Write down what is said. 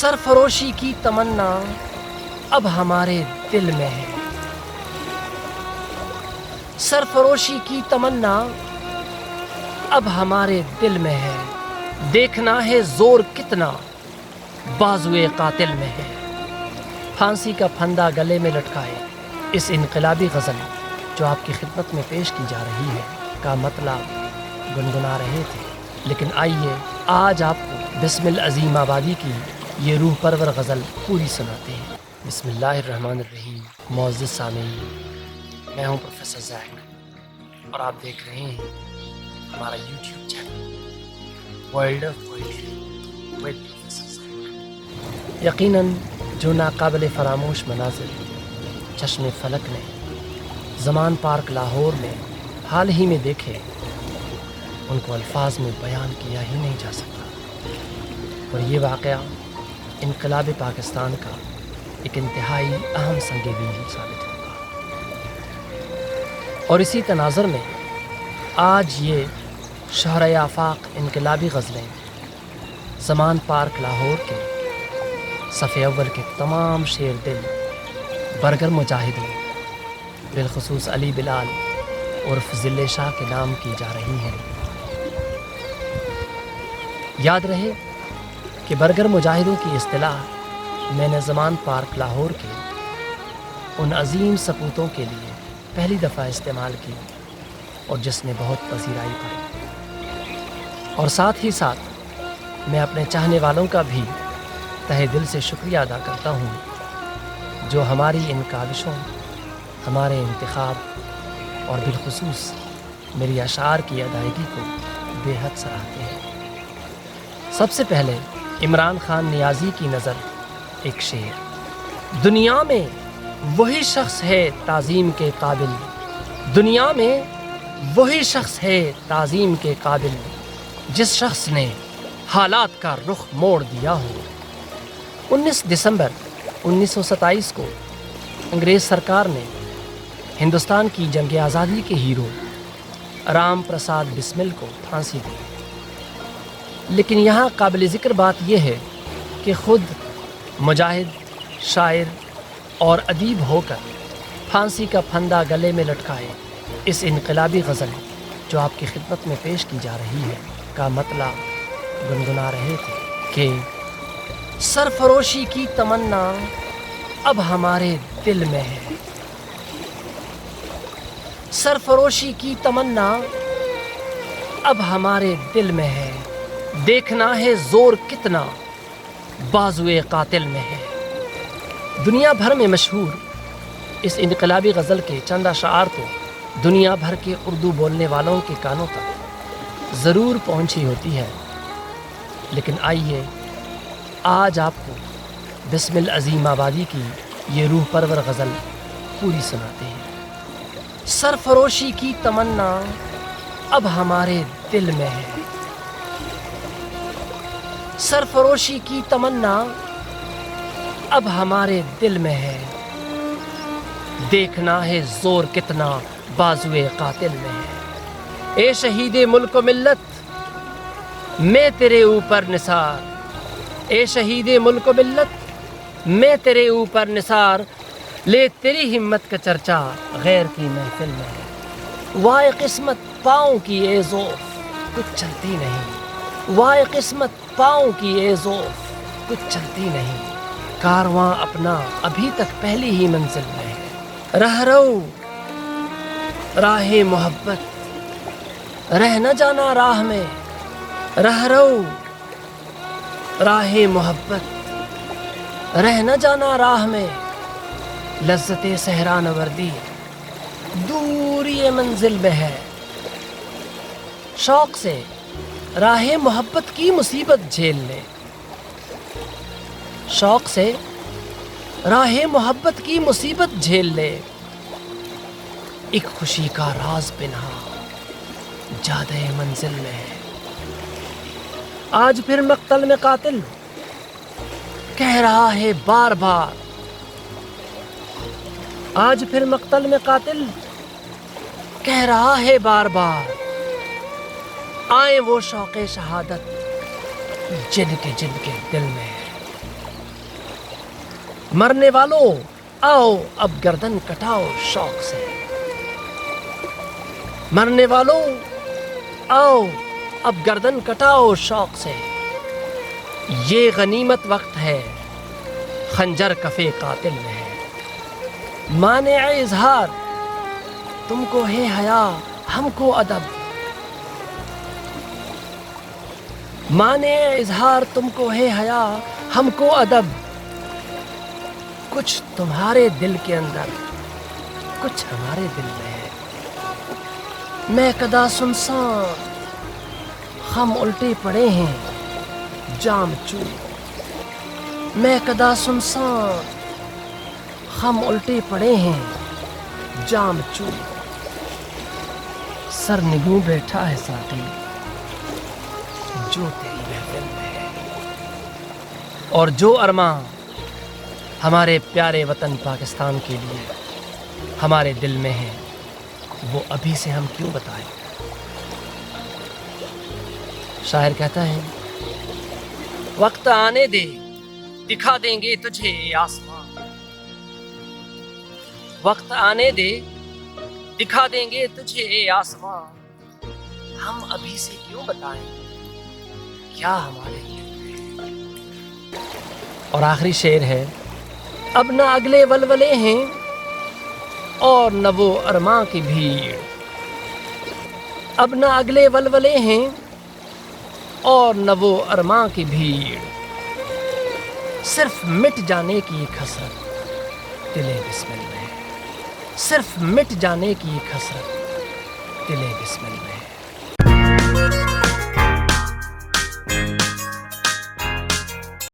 سرفروشی کی تمنا اب ہمارے دل میں ہے، سرفروشی کی تمنا اب ہمارے دل میں ہے، دیکھنا ہے زور کتنا بازوئے قاتل میں ہے۔ پھانسی کا پھندا گلے میں لٹکائے اس انقلابی غزل جو آپ کی خدمت میں پیش کی جا رہی ہے کا مطلب گنگنا رہے تھے، لیکن آئیے آج آپ کو بسم العظیم آبادی کی یہ روح پرور غزل پوری سناتے ہیں۔ بسم اللہ الرحمن الرحیم۔ معزز سامعین، میں ہوں پروفیسر زیک اور آپ دیکھ رہے ہیں ہمارا YouTube channel world of poetry with professor زیک۔ یقیناً جو ناقابل فراموش مناظر چشم فلک نے زمان پارک لاہور میں حال ہی میں دیکھے ان کو الفاظ میں بیان کیا ہی نہیں جا سکتا، اور یہ واقعہ انقلاب پاکستان کا ایک انتہائی اہم سنگ میل ثابت ہوگا۔ اور اسی تناظر میں آج یہ شہرِ آفاق انقلابی غزلیں زمان پارک لاہور کے صف اول کے تمام شیر دل برگر مجاہدوں بالخصوص علی بلال عرف ذلِ شاہ کے نام کی جا رہی ہیں۔ یاد رہے کہ برگر مجاہدوں کی اصطلاح میں نے زمان پارک لاہور کے ان عظیم سپوتوں کے لیے پہلی دفعہ استعمال کی اور جس نے بہت پذیرائی پائی، اور ساتھ ہی ساتھ میں اپنے چاہنے والوں کا بھی تہہ دل سے شکریہ ادا کرتا ہوں جو ہماری ان کاوشوں، ہمارے انتخاب اور بالخصوص میری اشعار کی ادائیگی کو بے حد سراہتے ہیں۔ سب سے پہلے عمران خان نیازی کی نظر ایک شعر۔ دنیا میں وہی شخص ہے تعظیم کے قابل، دنیا میں وہی شخص ہے تعظیم کے قابل جس شخص نے حالات کا رخ موڑ دیا ہو۔ 19 دسمبر 1927 کو انگریز سرکار نے ہندوستان کی جنگ آزادی کے ہیرو رام پرساد بسمل کو پھانسی دی، لیکن یہاں قابل ذکر بات یہ ہے کہ خود مجاہد، شاعر اور ادیب ہو کر پھانسی کا پھندا گلے میں لٹکائے اس انقلابی غزل جو آپ کی خدمت میں پیش کی جا رہی ہے کا مطلب گنگنا رہے تھے کہ سرفروشی کی تمنا اب ہمارے دل میں ہے، سرفروشی کی تمنا اب ہمارے دل میں ہے، دیکھنا ہے زور کتنا بازوئے قاتل میں ہے۔ دنیا بھر میں مشہور اس انقلابی غزل کے چند اشعار تو دنیا بھر کے اردو بولنے والوں کے کانوں تک ضرور پہنچی ہوتی ہے، لیکن آئیے آج آپ کو بسم العظیم آبادی کی یہ روح پرور غزل پوری سناتے ہیں۔ سرفروشی کی تمنا اب ہمارے دل میں ہے، سرفروشی کی تمنا اب ہمارے دل میں ہے، دیکھنا ہے زور کتنا بازوئے قاتل میں ہے۔ اے شہید ملک و ملت میں تیرے اوپر نثار، اے شہید ملک و ملت میں تیرے اوپر نثار، لے تیری ہمت کا چرچا غیر کی محفل میں ہے۔ وائے قسمت پاؤں کی اے ذوف کچھ چلتی نہیں، وائے قسمت پاؤں کی اے ذوف کچھ چلتی نہیں، کارواں اپنا ابھی تک پہلی ہی منزل میں ہے۔ رہ رو راہ محبت رہ نہ جانا راہ میں، رہ رو راہ محبت رہ نہ جانا راہ میں، لذت صحرا نوردی دوری منزل میں ہے۔ شوق سے راہ محبت کی مصیبت جھیل لے، شوق سے راہ محبت کی مصیبت جھیل لے، ایک خوشی کا راز پنہا جادہ منزل میں ہے۔ آج پھر مقتل میں قاتل کہہ رہا ہے بار بار، آج پھر مقتل میں قاتل کہہ رہا ہے بار بار، آئیں وہ شوق شہادت جن کے دل میں ہے۔ مرنے والوں آؤ اب گردن کٹاؤ شوق سے، مرنے والوں آؤ اب گردن کٹاؤ شوق سے، یہ غنیمت وقت ہے خنجر کفے قاتل میں ہے، مانع اظہار تم کو ہے حیا ہم کو ادب، مانع اظہار تم کو ہے حیا ہم کو ادب، کچھ تمہارے دل کے اندر کچھ ہمارے دل میں ہے، میں کدا سنسان ہم الٹے پڑے ہیں جام چو، میں کدا سنسان ہم الٹے پڑے ہیں جام چو، سر نگوں بیٹھا ہے ساتھی جو تیری محفل میں ہے، اور جو ارماں ہمارے پیارے وطن پاکستان کے لیے ہمارے دل میں ہے وہ ابھی سے ہم کیوں بتائیں۔ شاعر کہتا ہے وقت آنے دے دکھا دیں گے تجھے آسمان، وقت آنے دے دکھا دیں گے تجھے آسمان، ہم ابھی سے کیوں بتائیں کیا ہمارے دل میں۔ اور آخری شعر ہے اب نہ اگلے ولولے ہیں اور نہ وہ ارماں کی بھیڑ، اب نہ اگلے ولولے ہیں اور نہ وہ ارماں کی بھیڑ، صرف مٹ جانے کی ایک حسرت دل بسمل میں ہے، صرف مٹ جانے کی ایک حسرت دل بسمل میں ہے۔